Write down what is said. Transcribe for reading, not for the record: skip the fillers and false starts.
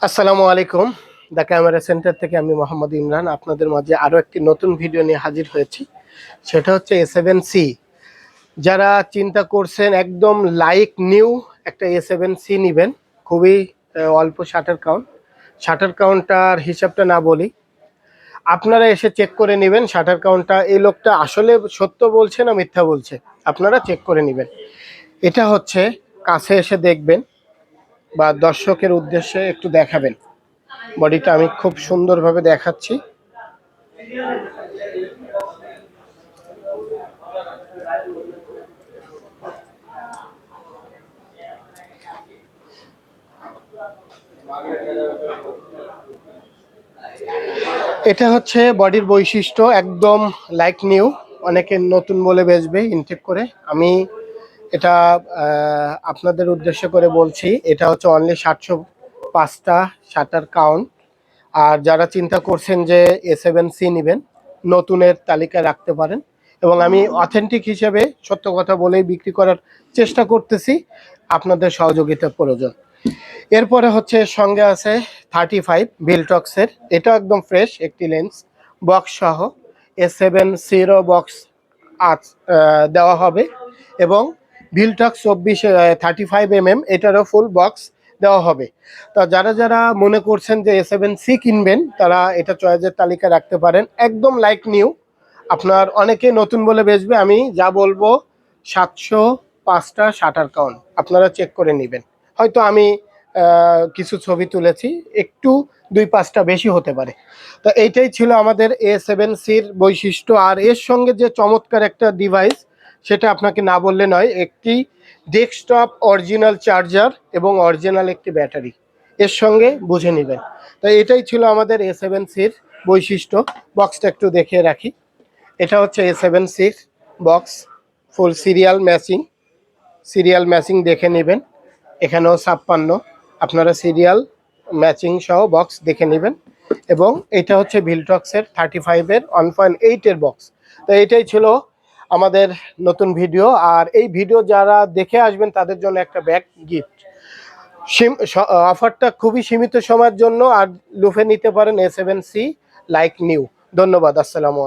আসসালামু আলাইকুম। The camera centre থেকে আমি মোহাম্মদ ইমরান আপনাদের মাঝে আরও একটি নতুন ভিডিও নিয়ে হাজির হয়েছি। সেটা হচ্ছে A7C। যারা চিন্তা করছেন একদম লাইক নিউ একটা A7C নেবেন, খুবই অল্প শাটার কাউন্টটার হিসাবটা না বলি, আপনারা এসে চেক করে নেবেন শাটার কাউন্টটা এই লোকটা আসলে সত্য বলছে না মিথ্যা বলছে, আপনারা চেক করে নেবেন। এটা হচ্ছে কাছে এসে দেখবেন বা দর্শকের উদ্দেশ্যে একটু দেখাবেন। বডিটা আমি খুব সুন্দরভাবে দেখাচ্ছি। এটা হচ্ছে বডির বৈশিষ্ট্য, একদম লাইক নিউ। অনেকে নতুন বলে বেচবে ইনটেক করে, আমি এটা আপনাদের উদ্দেশ্য করে বলছি। এটা হচ্ছে অনলি 705টা শাটার কাউন্ট। আর যারা চিন্তা করছেন যে A7C নেবেন, নতুনের তালিকায় রাখতে পারেন। এবং আমি অথেন্টিক হিসেবে সত্য কথা বলেই বিক্রি করার চেষ্টা করতেছি, আপনাদের সহযোগিতা প্রয়োজন। এরপরে হচ্ছে সঙ্গে আছে 35 ভিলটক্সের, এটা একদম ফ্রেশ একটি লেন্স, বক্স সহ A7C বক্স দেওয়া হবে। এবং ভিলটক্স 35mm এটারও ফুল বক্স দেওয়া হবে। তা যারা যারা মনে করছেন যে A7C কিনবেন, তারা এটা চয়েসের তালিকা রাখতে পারেন, একদম লাইক নিউ। আপনার অনেকে নতুন বলে বেচবে, আমি যা বলবো 705টা শাটার কাউন্ট, আপনারা চেক করে নেবেন। হয়তো আমি কিছু ছবি তুলেছি, একটু 2-5টা বেশি হতে পারে। তো এইটাই ছিল আমাদের A7Cর বৈশিষ্ট্য। আর এর সঙ্গে যে চমৎকার একটা ডিভাইস, সেটা আপনাকে না বললে নয়, একটি ডেস্কটপ অরিজিনাল চার্জার এবং অরিজিনাল একটি ব্যাটারি এর সঙ্গে বুঝে নেবেন। তো এটাই ছিল আমাদের A7Cর বৈশিষ্ট্য। বক্সটা একটু দেখিয়ে রাখি। এটা হচ্ছে A7C বক্স, ফুল সিরিয়াল ম্যাচিং দেখে নেবেন। এখানেও 56, আপনারা সিরিয়াল ম্যাচিং সহ বক্স দেখে নেবেন। এবং এটা হচ্ছে ভিলটক্সের 35-এর 1.8-এর বক্স। তো এটাই ছিল আমাদের নতুন ভিডিও। আর এই ভিডিও যারা দেখে আসবেন তাদের জন্য একটা ব্যাগ গিফট। অফারটা খুবই সীমিত সময়ের জন্য, আর লুফে নিতে পারেন A7C লাইক নিউ। ধন্যবাদ। আসসালামু আলাইকুম।